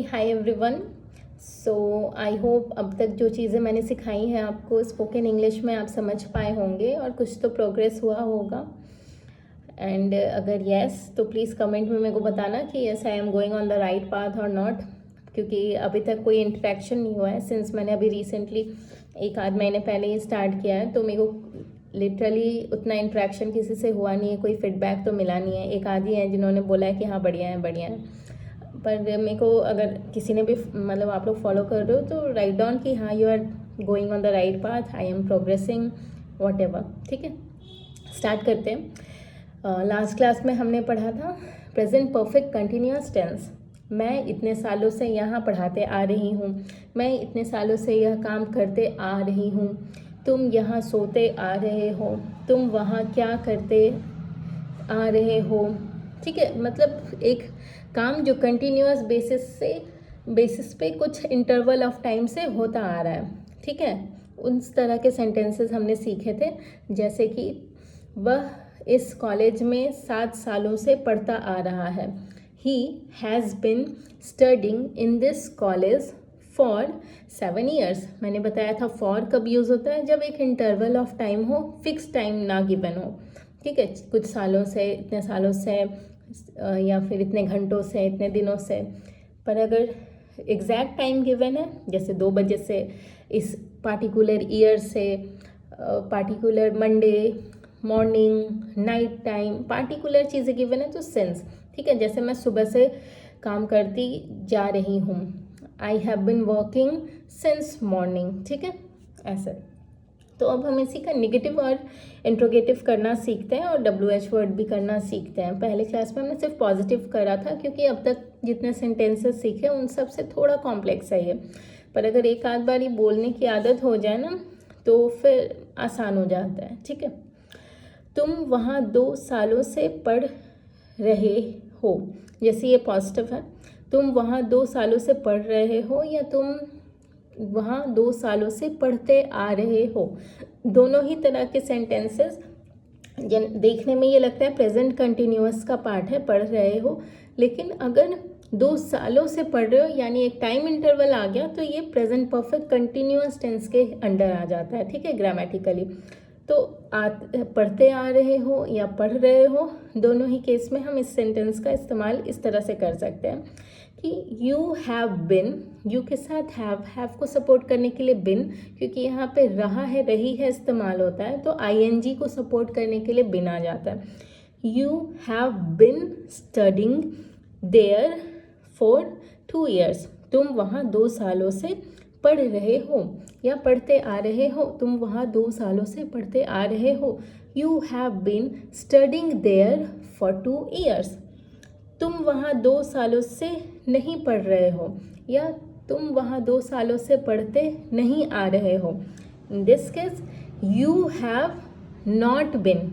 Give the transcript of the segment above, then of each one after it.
Hi everyone. So I hope अब तक जो चीज़ें मैंने सिखाई हैं आपको स्पोकन इंग्लिश में आप समझ पाए होंगे और कुछ तो प्रोग्रेस हुआ होगा। एंड अगर येस तो प्लीज़ कमेंट में मेरे को बताना कि yes I am going on the right path और नॉट, क्योंकि अभी तक कोई इंटरेक्शन नहीं हुआ है सिंस मैंने अभी रिसेंटली एक आध महीने पहले ही स्टार्ट किया है। तो मेरे को लिटरली उतना इंटरेक्शन किसी से हुआ नहीं है, कोई फीडबैक तो मिला नहीं है। एक आधी है जिन्होंने बोला है कि हाँ बढ़िया है बढ़िया है, पर मेरे को अगर किसी ने भी मतलब आप लोग फॉलो कर रहे हो तो राइट डाउन कि हाँ you are going on the right path, I am progressing whatever. ठीक है, स्टार्ट करते हैं। लास्ट क्लास में हमने पढ़ा था प्रेजेंट परफेक्ट कंटिन्यूअस टेंस। मैं इतने सालों से यहाँ पढ़ाते आ रही हूँ, मैं इतने सालों से यह काम करते आ रही हूँ, तुम यहाँ सोते आ रहे हो, तुम वहाँ क्या करते आ रहे हो। ठीक है, मतलब एक काम जो कंटिन्यूअस बेसिस पे कुछ इंटरवल ऑफ टाइम से होता आ रहा है। ठीक है, उस तरह के सेंटेंसेस हमने सीखे थे, जैसे कि वह इस कॉलेज में 7 सालों से पढ़ता आ रहा है। He has bin studying in this college for 7 years। मैंने बताया था फॉर कब यूज़ होता है, जब एक इंटरवल ऑफ टाइम हो, फिक्स टाइम ना गिवन हो। ठीक है, कुछ सालों से, इतने सालों से, या फिर इतने घंटों से, इतने दिनों से। पर अगर एग्जैक्ट टाइम गिवन है, जैसे 2 बजे से, इस पार्टिकुलर ईयर से, particular Monday morning night time, particular चीज़ें गिवन है तो सेंस। ठीक है, जैसे मैं सुबह से काम करती जा रही हूँ, आई have been working since morning. ठीक है, ऐसे। तो अब हम इसी का निगेटिव और इंट्रोगेटिव करना सीखते हैं और WH वर्ड भी करना सीखते हैं। पहले क्लास में हमने सिर्फ पॉजिटिव करा था, क्योंकि अब तक जितने सेंटेंसेस सीखे उन सब से थोड़ा कॉम्प्लेक्स है ये। पर अगर एक आध बार ही बोलने की आदत हो जाए ना तो फिर आसान हो जाता है। ठीक है, तुम वहाँ 2 सालों से पढ़ रहे हो, जैसे ये पॉजिटिव है। तुम वहाँ 2 सालों से पढ़ रहे हो या तुम वहाँ 2 सालों से पढ़ते आ रहे हो। दोनों ही तरह के सेंटेंसेस देखने में ये लगता है प्रेजेंट कंटिन्यूअस का पार्ट है, पढ़ रहे हो, लेकिन अगर 2 सालों से पढ़ रहे हो यानी एक टाइम इंटरवल आ गया तो ये प्रेजेंट परफेक्ट कंटिन्यूअस टेंस के अंडर आ जाता है। ठीक है, ग्रामेटिकली। तो पढ़ते आ रहे हो या पढ़ रहे हो, दोनों ही केस में हम इस सेंटेंस का इस्तेमाल इस तरह से कर सकते हैं कि यू हैव बिन, यू के साथ हैव को सपोर्ट करने के लिए बिन, क्योंकि यहाँ पे रहा है रही है इस्तेमाल होता है, तो ING को सपोर्ट करने के लिए बिन आ जाता है। You have been studying there for 2 years। तुम वहाँ 2 सालों से पढ़ रहे हो या पढ़ते आ रहे हो, तुम वहाँ 2 सालों से पढ़ते आ रहे हो। You have been studying there for 2 years। तुम वहाँ 2 सालों से नहीं पढ़ रहे हो या तुम वहाँ 2 सालों से पढ़ते नहीं आ रहे हो। In this case you have not bin.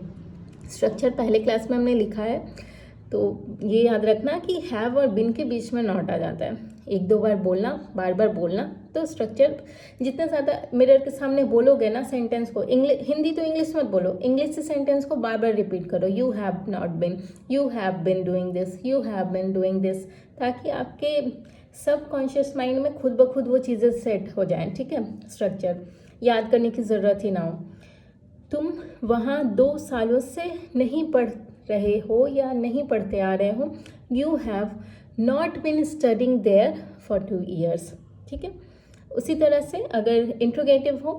Structure पहले क्लास में हमने लिखा है, तो ये याद रखना कि हैव और बिन के बीच में नॉट आ जाता है। 1-2 बार बोलना, बार बार बोलना, तो स्ट्रक्चर जितना ज़्यादा मिरर के सामने बोलोगे ना सेंटेंस को, हिंदी तो इंग्लिश मत बोलो, इंग्लिश से सेंटेंस को बार बार रिपीट करो। You have not bin, you have bin doing this, you have bin doing this, ताकि आपके सबकॉन्शियस माइंड में खुद ब खुद वो चीज़ें सेट हो जाएं। ठीक है, स्ट्रक्चर याद करने की ज़रूरत ही ना हो। तुम वहाँ 2 सालों से नहीं पढ़ रहे हो या नहीं पढ़ते आ रहे हो। You have not been studying there for 2 years। ठीक है, उसी तरह से अगर इंट्रोगेटिव हो,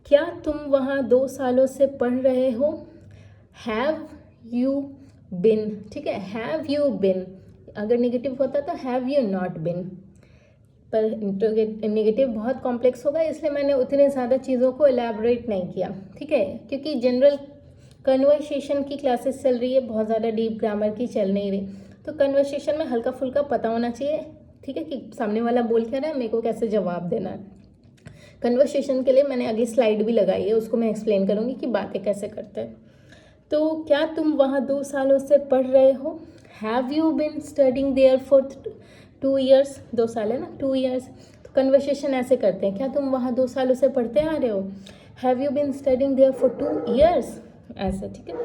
क्या तुम वहाँ 2 सालों से पढ़ रहे हो। हैव यू बिन। ठीक है, हैव यू बिन। अगर नेगेटिव होता तो हैव यू नॉट बिन, पर नेगेटिव बहुत कॉम्प्लेक्स होगा, इसलिए मैंने उतने ज़्यादा चीज़ों को एलैबोरेट नहीं किया। ठीक है, क्योंकि जनरल कन्वर्सेशन की क्लासेस चल रही है, बहुत ज़्यादा डीप ग्रामर की चल नहीं रही, तो कन्वर्सेशन में हल्का फुल्का पता होना चाहिए। ठीक है, कि सामने वाला बोल क्या रहा है, मेरे को कैसे जवाब देना है। कन्वर्सेशन के लिए मैंने अगली स्लाइड भी लगाई है, उसको मैं एक्सप्लेन करूँगी कि बातें कैसे करते हैं। तो क्या तुम वहाँ 2 सालों से पढ़ रहे हो। Have you been studying there for 2 years। 2 साल है ना, 2 years। तो कन्वर्सेशन ऐसे करते हैं, क्या तुम वहाँ 2 सालों से पढ़ते आ रहे हो। Have you been studying there for 2 years, ऐसे। ठीक है,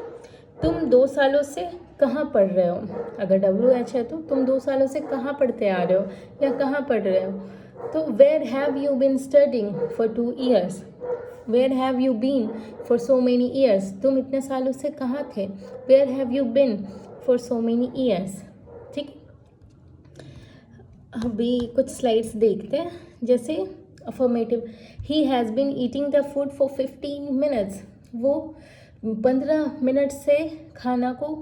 तुम 2 सालों से कहाँ पढ़ रहे हो, अगर WH है तो तुम 2 सालों से कहाँ पढ़ते आ रहे हो या कहाँ पढ़ रहे हो। तो where have you been studying for 2 years, where have you been for so many years, तुम इतने सालों से कहाँ थे, where have you been for so many years. ठीक है, अभी कुछ स्लाइड्स देखते हैं। जैसे affirmative, he has been eating the food for 15 minutes, वो 15 मिनट से खाना को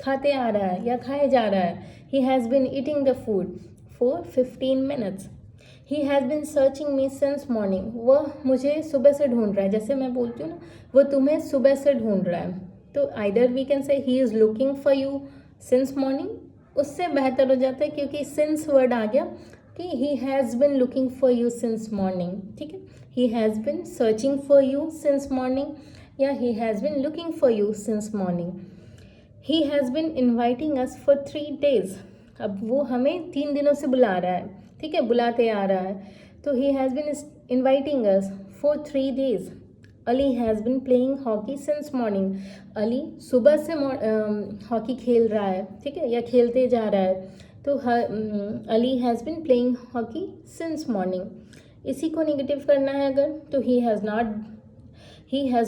खाते आ रहा है या खाए जा रहा है। He has been eating the food for 15 minutes। He has been searching me since morning, वह मुझे सुबह से ढूंढ रहा है। जैसे मैं बोलती हूँ ना, वो तुम्हें सुबह से ढूंढ रहा है, तो either we can say he is looking for you since morning, उससे बेहतर हो जाता है क्योंकि सिंस वर्ड आ गया कि he has been looking for you since morning. ठीक है, he has been searching for you since morning या he has been looking for you since morning. He has been inviting us for 3 days, अब वो हमें 3 दिनों से बुला रहा है। ठीक है, बुलाते आ रहा है, तो he has been inviting us for 3 days। Ali has been playing hockey since morning, Ali सुबह से हॉकी खेल रहा है। ठीक है, या खेलते जा रहा है, तो Ali has been playing hockey since morning. इसी को नेगेटिव करना है अगर, तो he has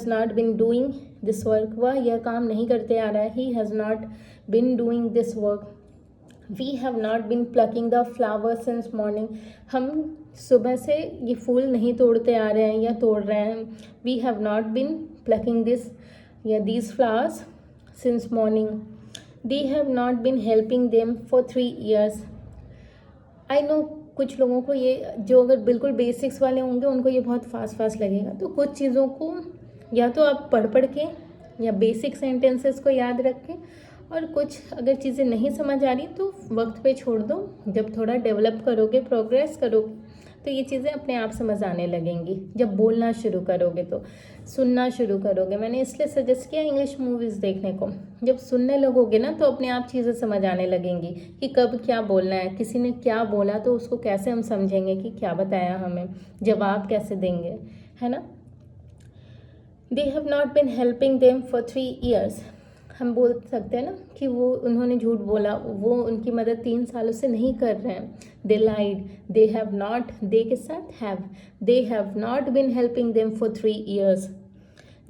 not been doing this work, वह यह काम नहीं करते आ रहा है। He has not been doing this work. We have not been plucking the flower since morning, हम सुबह से ये फूल नहीं तोड़ते आ रहे हैं या तोड़ रहे हैं। We have not been plucking this या these flowers since morning. They have not been helping them for 3 years। I know कुछ लोगों को ये, जो अगर बिल्कुल बेसिक्स वाले होंगे उनको ये बहुत फास्ट लगेगा, तो कुछ चीज़ों को या तो आप पढ़ के या बेसिक सेंटेंसेस को याद रख के, और कुछ अगर चीज़ें नहीं समझ आ रही तो वक्त पे छोड़ दो। जब थोड़ा डेवलप करोगे, प्रोग्रेस करोगे, तो ये चीज़ें अपने आप समझ आने लगेंगी। जब बोलना शुरू करोगे तो सुनना शुरू करोगे। मैंने इसलिए सजेस्ट किया इंग्लिश मूवीज़ देखने को। जब सुनने लगोगे ना तो अपने आप चीज़ें समझ आने लगेंगी कि कब क्या बोलना है, किसी ने क्या बोला तो उसको कैसे हम समझेंगे कि क्या बताया हमें, जवाब कैसे देंगे, है ना। दे have not been helping them for 3 years, हम बोल सकते हैं ना कि उन्होंने झूठ बोला, वो उनकी मदद 3 सालों से नहीं कर रहे हैं। दे लाइड, दे हैव नॉट, दे के साथ have, they have not been helping them for 3 years।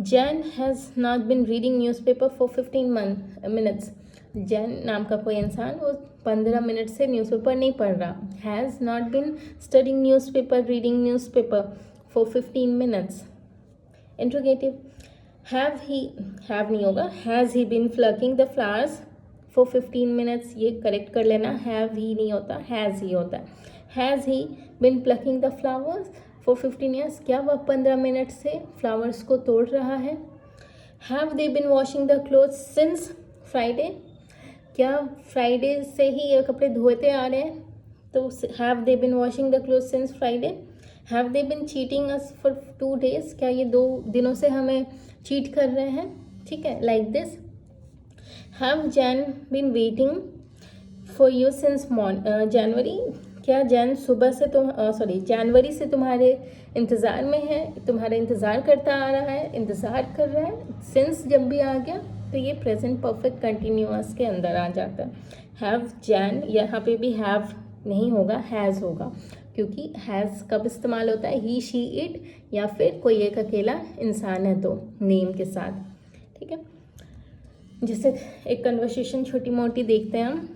Jain has not been reading newspaper for 15 minutes, Jain नाम का कोई इंसान वो 15 मिनट से न्यूज़पेपर नहीं पढ़ रहा। Has not been studying newspaper, reading newspaper for 15 minutes। Interrogative, have नहीं होगा, has he been plucking the flowers for 15 minutes, ये करेक्ट कर लेना, हैव ही नहीं होता, हैज़ ही होता है। Has he been plucking the flowers for 15 years, क्या वह 15 मिनट से फ्लावर्स को तोड़ रहा है। Have they been washing the clothes since Friday, क्या फ्राइडे से ही ये कपड़े धोते आ रहे हैं, तो have they been washing the clothes since Friday. Have they been cheating us for 2 days, क्या ये 2 दिनों से हमें चीट कर रहे हैं। ठीक है, like this. Have Jain bin waiting for you since January, क्या जैन सुबह से जनवरी से तुम्हारे इंतज़ार में है, तुम्हारा इंतज़ार करता आ रहा है, इंतज़ार कर रहा है। सिंस जब भी आ गया तो ये प्रेजेंट परफेक्ट कंटिन्यूअस के अंदर आ जाता है। हैव जैन, यहाँ पे भी हैव नहीं होगा, हैज़ होगा, क्योंकि हैज़ कब इस्तेमाल होता है, ही, शी, इट, या फिर कोई एक अकेला इंसान है तो नेम के साथ। ठीक है, जैसे एक कन्वर्सेशन छोटी मोटी देखते हैं हम।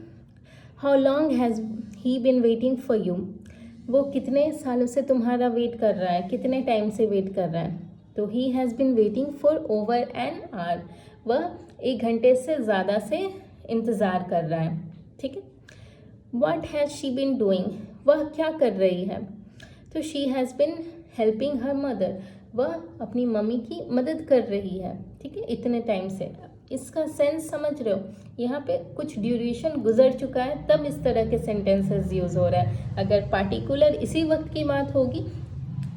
How long has he bin waiting for you, वो कितने सालों से तुम्हारा वेट कर रहा है, कितने टाइम से वेट कर रहा है, तो he has bin waiting for over an hour, वह 1 घंटे से ज़्यादा से इंतज़ार कर रहा है। ठीक है, what has she been doing, वह क्या कर रही है, तो she has bin helping her mother, वह अपनी मम्मी की मदद कर रही है। ठीक है, इतने टाइम से। इसका सेंस समझ रहे हो, यहाँ पे कुछ ड्यूरेशन गुजर चुका है तब इस तरह के सेंटेंसेस यूज़ हो रहा है। अगर पार्टिकुलर इसी वक्त की बात होगी,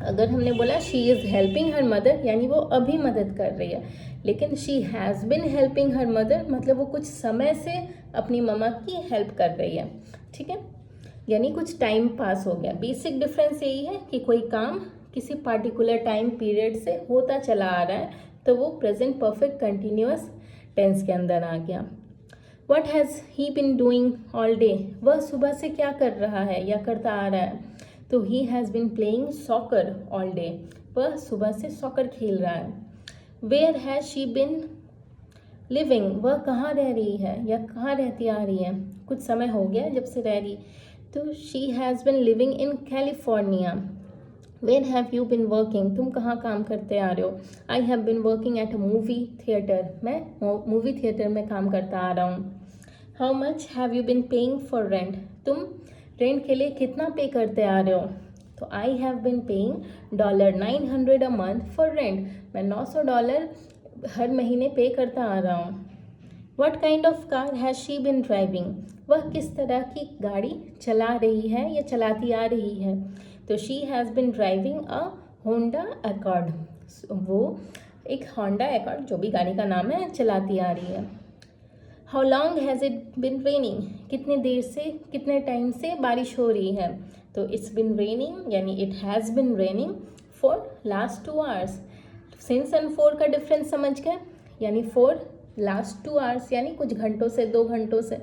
अगर हमने बोला she is helping her mother, यानी वो अभी मदद कर रही है, लेकिन she has bin helping her mother मतलब वो कुछ समय से अपनी मम्मा की हेल्प कर रही है। ठीक है, यानी कुछ टाइम पास हो गया। बेसिक डिफरेंस यही है कि कोई काम किसी पार्टिकुलर टाइम पीरियड से होता चला आ रहा है तो वो प्रेजेंट परफेक्ट कंटिन्यूअस टेंस के अंदर आ गया। What has he been doing all day, वह सुबह से क्या कर रहा है या करता आ रहा है, तो he has been playing soccer all day, वह सुबह से सॉकर खेल रहा है। Where has she been living, वह कहाँ रह रही है या कहाँ रहती आ रही है, कुछ समय हो गया जब से रह रही, तो she has been living in California. Where have you been working, तुम कहाँ काम करते आ रहे हो। I have been working at a movie theatre, मैं मूवी थिएटर में काम करता आ रहा हूँ। How much have you been paying for rent, तुम रेंट के लिए कितना पे करते आ रहे हो, तो I have been paying $900 a month for rent, मैं $900 हर महीने पे करता आ रहा हूँ। What kind of car has she been driving, वह किस तरह की गाड़ी चला रही है या चलाती आ रही है, तो she has bin driving a Honda accord, वो एक होंडा अकॉर्ड जो भी गाड़ी का नाम है चलाती आ रही है। How long has it been raining, कितने देर से कितने टाइम से बारिश हो रही है, तो इट्स बिन रेनिंग यानी it has been raining for last 2 hours. Since and four का डिफरेंस समझ गए, यानी फॉर लास्ट 2 आवर्स यानी कुछ घंटों से, 2 घंटों से।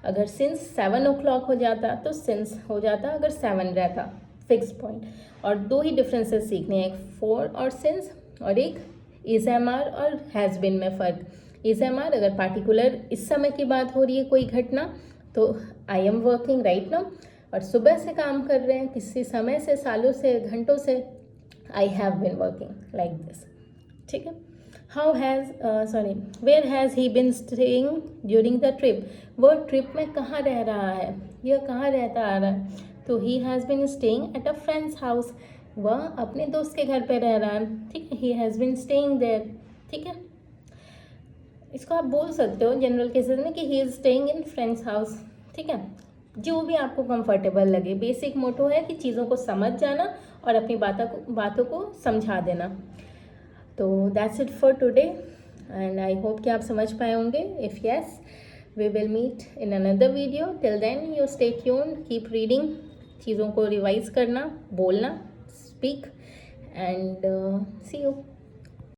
अगर सिंस 7 o'clock हो जाता तो सिंस हो जाता, अगर 7 रहता फिक्स पॉइंट। और 2 ही डिफरेंसेस सीखने हैं, एक फॉर और सिंस और एक इज एम आर और हैज़ बिन में फ़र्क। इज एम आर अगर पार्टिकुलर इस समय की बात हो रही है कोई घटना, तो I am working right now, और सुबह से काम कर रहे हैं किसी समय से, सालों से, घंटों से, I have been working like this. ठीक है। How has where has he been staying during the trip, वह ट्रिप में कहाँ रह रहा है, यह कहाँ रहता आ रहा है, तो he has been staying at a friends house, वह अपने दोस्त के घर पे रह रहा है। ठीक है, he has been staying there. ठीक है, इसको आप बोल सकते हो जनरल केसेस में कि he is staying in friends house. ठीक है, जो भी आपको कंफर्टेबल लगे। बेसिक मोटो है कि चीज़ों को समझ जाना और अपनी बातों को समझा देना। तो that's it for today and I hope कि आप समझ पाए होंगे। If yes, we will meet in another video. Till then you stay tuned, keep reading, चीज़ों को रिवाइज करना, बोलना, स्पीक एंड सी यू।